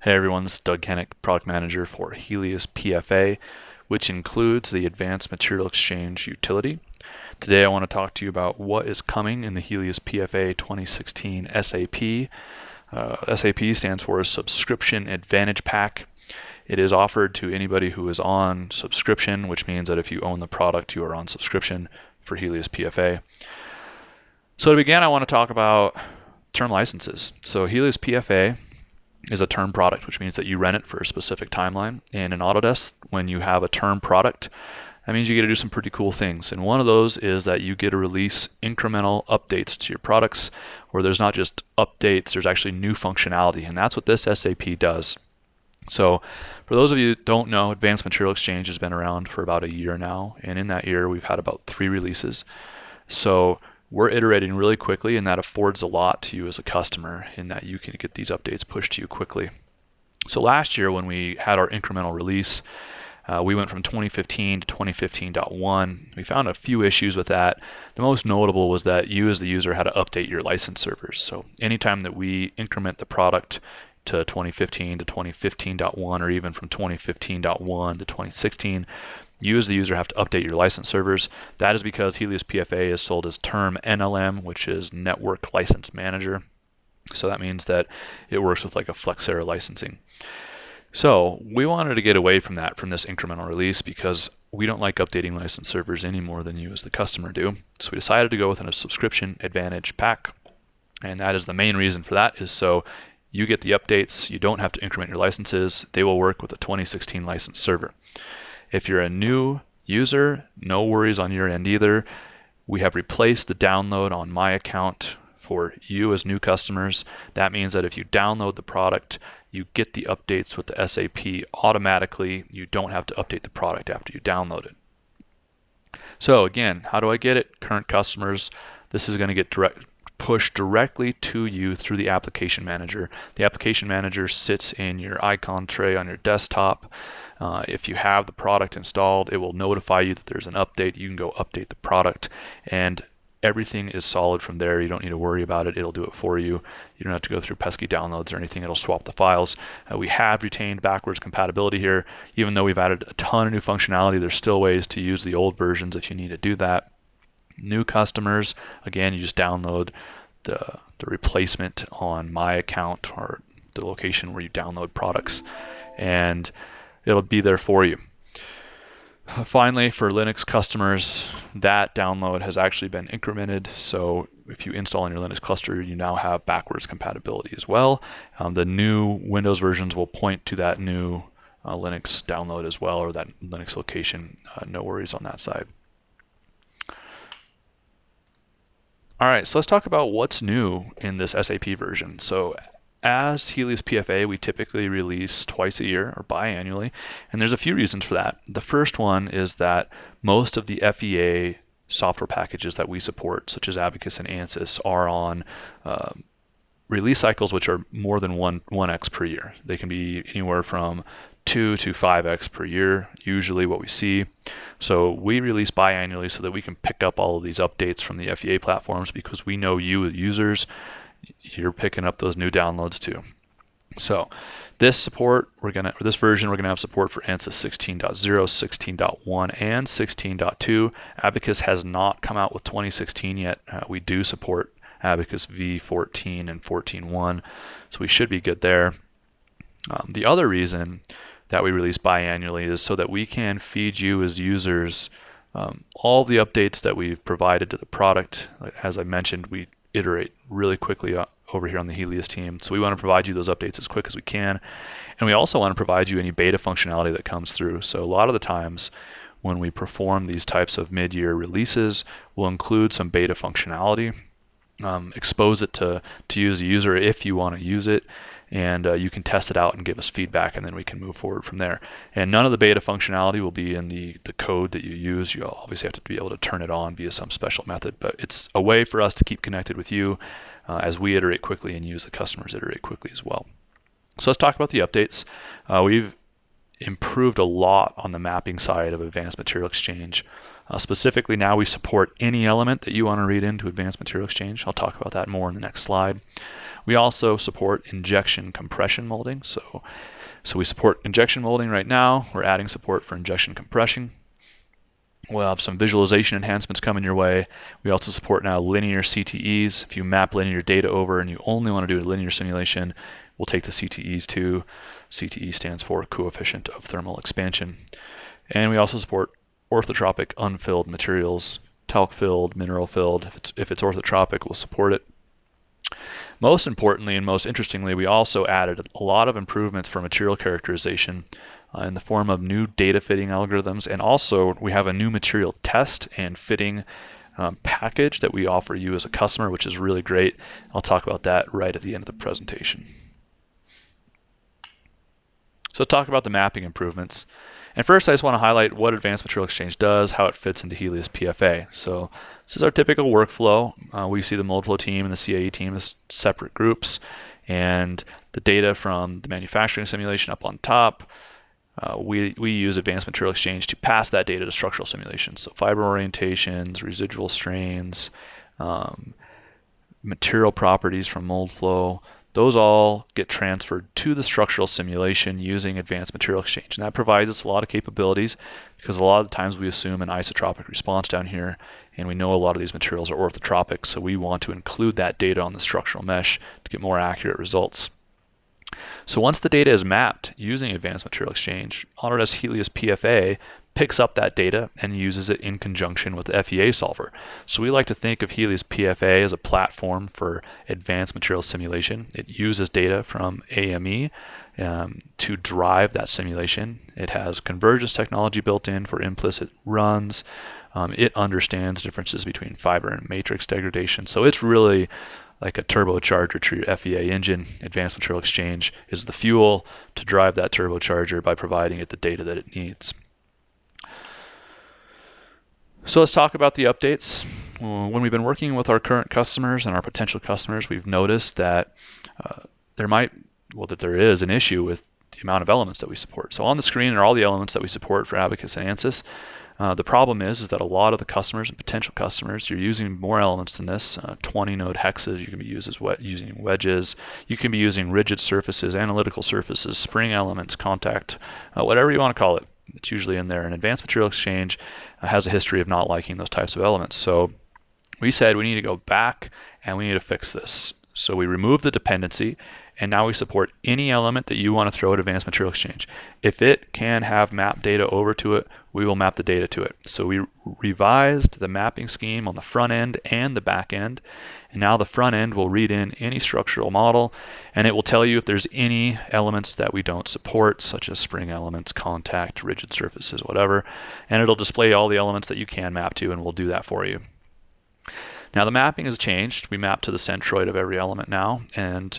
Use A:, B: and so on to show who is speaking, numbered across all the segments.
A: Hey everyone, this is Doug Hennick, Product Manager for Helius PFA, which includes the Advanced Material Exchange utility. Today I want to talk to you about what is coming in the Helius PFA 2016 SAP. SAP stands for Subscription Advantage Pack. It is offered to anybody who is on subscription, which means that if you own the product, you are on subscription for Helius PFA. So to begin, I want to talk about term licenses. So Helius PFA is a term product, which means that you rent it for a specific timeline. And in Autodesk, when you have a term product, that means you get to do some pretty cool things. And one of those is that you get to release incremental updates to your products, where there's not just updates, there's actually new functionality. And that's what this SAP does. So for those of you who don't know, Advanced Material Exchange has been around for about a year now. And in that year, we've had about 3 releases. So we're iterating really quickly, and that affords a lot to you as a customer in that you can get these updates pushed to you quickly. So last year when we had our incremental release, we went from 2015 to 2015.1. We found a few issues with that. The most notable was that you as the user had to update your license servers. So anytime that we increment the product to 2015 to 2015.1, or even from 2015.1 to 2016, you as the user have to update your license servers. That is because Helius PFA is sold as term NLM, which is Network License Manager. So that means that it works with like a Flexera licensing. So we wanted to get away from that, from this incremental release, because we don't like updating license servers any more than you as the customer do. So we decided to go with a subscription advantage pack. And that is the main reason for that, is so you get the updates, you don't have to increment your licenses. They will work with a 2016 license server. If you're a new user, no worries on your end either. We have replaced the download on my account for you as new customers. That means that if you download the product, you get the updates with the SAP automatically. You don't have to update the product after you download it. So again, how do I get it? Current customers, this is going to get pushed directly to you through the application manager. The application manager sits in your icon tray on your desktop. If you have the product installed, it will notify you that there's an update. You can go update the product, and everything is solid from there. You don't need to worry about it. It'll do it for you. You don't have to go through pesky downloads or anything. It'll swap the files. We have retained backwards compatibility here. Even though we've added a ton of new functionality, there's still ways to use the old versions if you need to do that. New customers, again, you just download the replacement on my account, or the location where you download products, and it'll be there for you. Finally, for Linux customers, that download has actually been incremented. So if you install in your Linux cluster, you now have backwards compatibility as well. The new Windows versions will point to that new Linux download as well, or that Linux location. No worries on that side. All right, so let's talk about what's new in this SAP version. So as Helius PFA, we typically release twice a year or biannually, and there's a few reasons for that. The first one is that most of the FEA software packages that we support, such as Abacus and ANSYS, are on release cycles which are more than 1x per year. They can be anywhere from 2 to 5x per year, usually what we see. So we release biannually so that we can pick up all of these updates from the FEA platforms, because we know you users, you're picking up those new downloads too. So this version, we're gonna have support for ANSYS 16.0, 16.1, and 16.2. Abacus has not come out with 2016 yet. We do support Abacus V14 and 14.1, so we should be good there. The other reason that we release biannually is so that we can feed you as users all the updates that we've provided to the product. As I mentioned, we iterate really quickly over here on the Helius team, so we want to provide you those updates as quick as we can, and we also want to provide you any beta functionality that comes through. So a lot of the times when we perform these types of mid-year releases, we'll include some beta functionality, expose it to you as a user if you want to use it, and you can test it out and give us feedback, and then we can move forward from there. And none of the beta functionality will be in the code that you use. You obviously have to be able to turn it on via some special method, but it's a way for us to keep connected with you as we iterate quickly, and you as the customers iterate quickly as well. So let's talk about the updates. We've improved a lot on the mapping side of Advanced Material Exchange. Specifically, now we support any element that you want to read into Advanced Material Exchange. I'll talk about that more in the next slide. We also support injection compression molding. So we support injection molding right now. We're adding support for injection compression. We'll have some visualization enhancements coming your way. We also support now linear CTEs. If you map linear data over and you only want to do a linear simulation, we'll take the CTEs too. CTE stands for coefficient of thermal expansion. And we also support orthotropic unfilled materials, talc filled, mineral filled. If it's orthotropic, we'll support it. Most importantly and most interestingly, we also added a lot of improvements for material characterization in the form of new data fitting algorithms, and also we have a new material test and fitting package that we offer you as a customer, which is really great. I'll talk about that right at the end of the presentation. So talk about the mapping improvements. And first, I just want to highlight what Advanced Material Exchange does, how it fits into Helius PFA. So this is our typical workflow. We see the mold flow team and the CAE team as separate groups, and the data from the manufacturing simulation up on top. We use Advanced Material Exchange to pass that data to structural simulations. So fiber orientations, residual strains, material properties from mold flow, those all get transferred to the structural simulation using Advanced Material Exchange. And that provides us a lot of capabilities, because a lot of the times we assume an isotropic response down here, and we know a lot of these materials are orthotropic, so we want to include that data on the structural mesh to get more accurate results. So once the data is mapped using Advanced Material Exchange, Autodesk Helius PFA picks up that data and uses it in conjunction with the FEA solver. So we like to think of Helius PFA as a platform for advanced material simulation. It uses data from AME to drive that simulation. It has convergence technology built in for implicit runs. It understands differences between fiber and matrix degradation. So it's really like a turbocharger to your FEA engine. Advanced Material Exchange is the fuel to drive that turbocharger by providing it the data that it needs. So let's talk about the updates. When we've been working with our current customers and our potential customers, we've noticed that there is an issue with the amount of elements that we support. So on the screen are all the elements that we support for Abacus and ANSYS. The problem is that a lot of the customers and potential customers, you're using more elements than this. 20 node hexes, you can be using wedges, you can be using rigid surfaces, analytical surfaces, spring elements, contact, whatever you want to call it. It's usually in there. And Advanced Material Exchange has a history of not liking those types of elements. So we said we need to go back and we need to fix this. So we removed the dependency, and now we support any element that you want to throw at Advanced Material Exchange. If it can have map data over to it, we will map the data to it. So we revised the mapping scheme on the front end and the back end. And now the front end will read in any structural model, and it will tell you if there's any elements that we don't support, such as spring elements, contact, rigid surfaces, whatever. And it'll display all the elements that you can map to, and we'll do that for you. Now the mapping has changed. We map to the centroid of every element now, and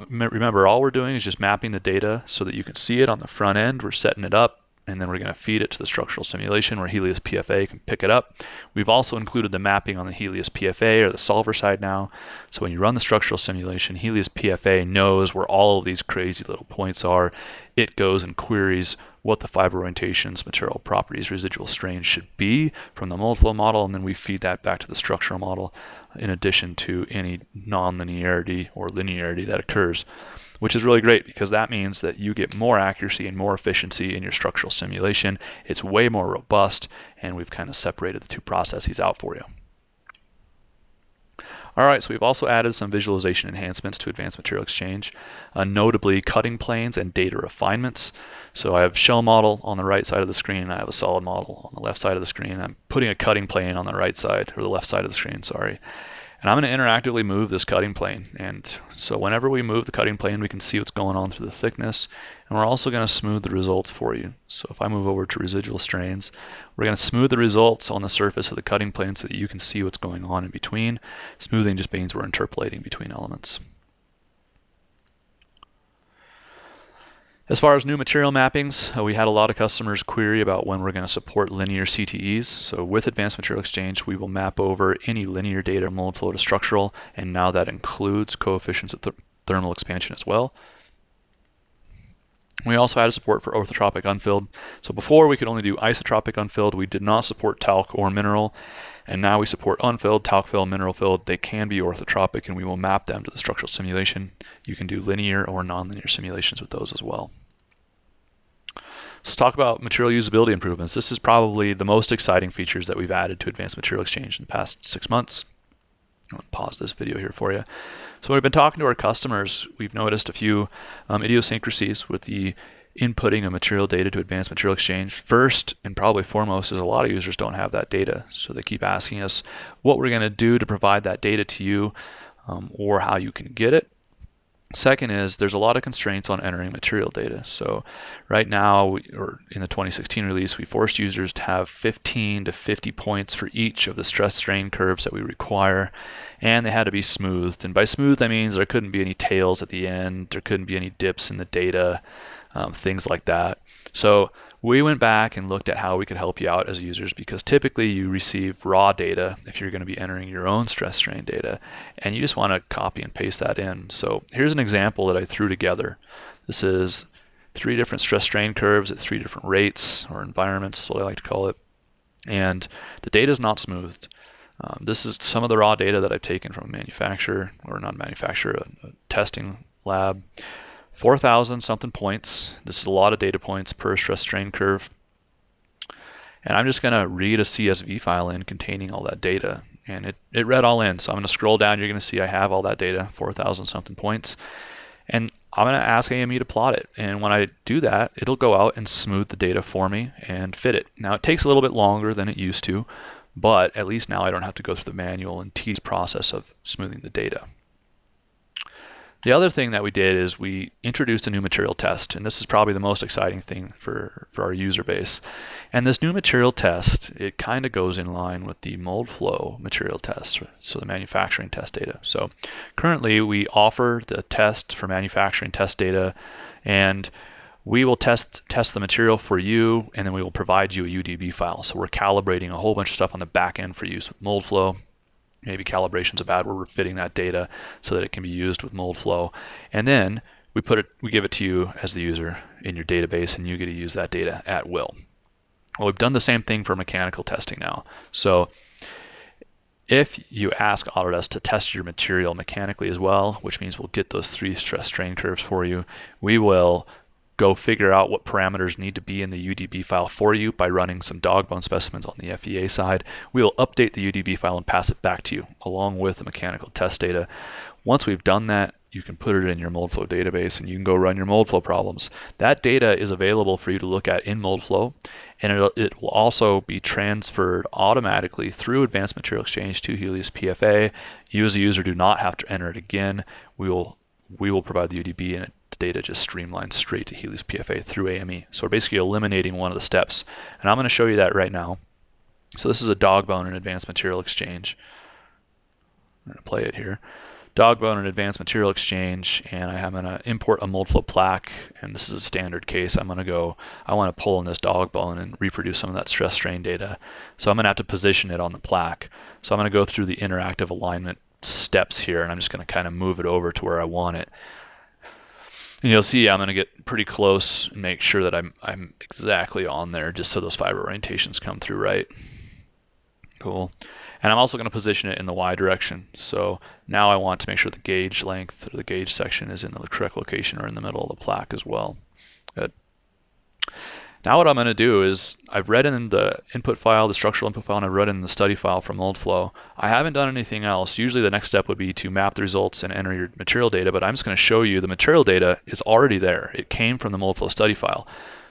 A: remember, all we're doing is just mapping the data so that you can see it on the front end. We're setting it up, and then we're going to feed it to the structural simulation where Helius PFA can pick it up. We've also included the mapping on the Helius PFA or the solver side now. So when you run the structural simulation, Helius PFA knows where all of these crazy little points are. It goes and queries what the fiber orientations, material properties, residual strain should be from the mold flow model, and then we feed that back to the structural model in addition to any non-linearity or linearity that occurs, which is really great because that means that you get more accuracy and more efficiency in your structural simulation. It's way more robust, and we've kind of separated the two processes out for you. All right, so we've also added some visualization enhancements to Advanced Material Exchange, notably cutting planes and data refinements. So I have shell model on the right side of the screen, and I have a solid model on the left side of the screen. I'm putting a cutting plane on the right side, or the left side of the screen, sorry. And I'm going to interactively move this cutting plane. And so whenever we move the cutting plane, we can see what's going on through the thickness. And we're also going to smooth the results for you. So if I move over to residual strains, we're going to smooth the results on the surface of the cutting plane so that you can see what's going on in between. Smoothing just means we're interpolating between elements. As far as new material mappings, we had a lot of customers query about when we're going to support linear CTEs. So with Advanced Material Exchange, we will map over any linear data mold flow to structural, and now that includes coefficients of thermal expansion as well. We also added support for orthotropic unfilled. So before we could only do isotropic unfilled, we did not support talc or mineral. And now we support unfilled, talc filled, mineral filled. They can be orthotropic and we will map them to the structural simulation. You can do linear or nonlinear simulations with those as well. Let's talk about material usability improvements. This is probably the most exciting features that we've added to Advanced Material Exchange in the past 6 months. I'm going to pause this video here for you. So when we've been talking to our customers, we've noticed a few idiosyncrasies with the inputting of material data to Advanced Material Exchange. First, and probably foremost, is a lot of users don't have that data. So they keep asking us what we're going to do to provide that data to you or how you can get it. Second is there's a lot of constraints on entering material data. So right now, or in the 2016 release, we forced users to have 15 to 50 points for each of the stress strain curves that we require, and they had to be smoothed. And by smooth, that means there couldn't be any tails at the end, there couldn't be any dips in the data, things like that. So we went back and looked at how we could help you out as users, because typically you receive raw data if you're going to be entering your own stress strain data, and you just want to copy and paste that in. So here's an example that I threw together. This is 3 different stress strain curves at 3 different rates or environments, is what I like to call it. And the data is not smoothed. This is some of the raw data that I've taken from a manufacturer, or not manufacturer, a testing lab. 4,000 something points. This is a lot of data points per stress strain curve. And I'm just going to read a CSV file in containing all that data. And it read all in. So I'm going to scroll down. You're going to see I have all that data, 4,000 something points. And I'm going to ask AME to plot it. And when I do that, it'll go out and smooth the data for me and fit it. Now, it takes a little bit longer than it used to, but at least now I don't have to go through the manual and tedious process of smoothing the data. The other thing that we did is we introduced a new material test, and this is probably the most exciting thing for our user base. And this new material test, it kind of goes in line with the mold flow material test, so the manufacturing test data. So currently we offer the test for manufacturing test data, and we will test the material for you, and then we will provide you a UDB file. So we're calibrating a whole bunch of stuff on the back end for use with mold flow. Maybe calibration's about where we're fitting that data so that it can be used with mold flow. And then we give it to you as the user in your database, and you get to use that data at will. Well, we've done the same thing for mechanical testing now. So if you ask Autodesk to test your material mechanically as well, which means we'll get those 3 stress strain curves for you, we will go figure out what parameters need to be in the UDB file for you by running some dog bone specimens on the FEA side. We will update the UDB file and pass it back to you along with the mechanical test data. Once we've done that, you can put it in your mold flow database and you can go run your mold flow problems. That data is available for you to look at in mold flow, and it will also be transferred automatically through Advanced Material Exchange to Helius PFA. You as a user do not have to enter it again. We will provide the UDB, and the data just streamlines straight to Helius PFA through AME. So we're basically eliminating one of the steps. And I'm going to show you that right now. So this is a dog bone in Advanced Material Exchange. I'm going to play it here. Dog bone in Advanced Material Exchange, and I'm going to import a mold flow plaque, and this is a standard case. I want to pull in this dog bone and reproduce some of that stress strain data. So I'm going to have to position it on the plaque. So I'm going to go through the interactive alignment steps here, and I'm just going to kind of move it over to where I want it. And you'll see I'm going to get pretty close and make sure that I'm exactly on there, just so those fiber orientations come through right. Cool. And I'm also going to position it in the Y direction. So now I want to make sure the gauge length or the gauge section is in the correct location or in the middle of the plaque as well. Good. Now what I'm going to do is I've read in the input file, the structural input file, and I've read in the study file for mold flow. I haven't done anything else. Usually the next step would be to map the results and enter your material data, but I'm just going to show you the material data is already there. It came from the mold flow study file.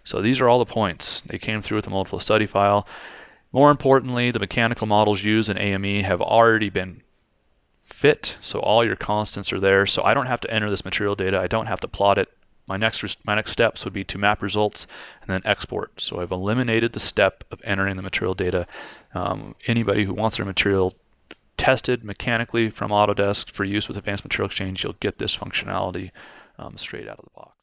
A: So these are all the points. They came through with the mold flow study file. More importantly, the mechanical models used in AME have already been fit, so all your constants are there. So I don't have to enter this material data. I don't have to plot it. My next steps would be to map results and then export. So I've eliminated the step of entering the material data. Anybody who wants their material tested mechanically from Autodesk for use with Advanced Material Exchange, you'll get this functionality straight out of the box.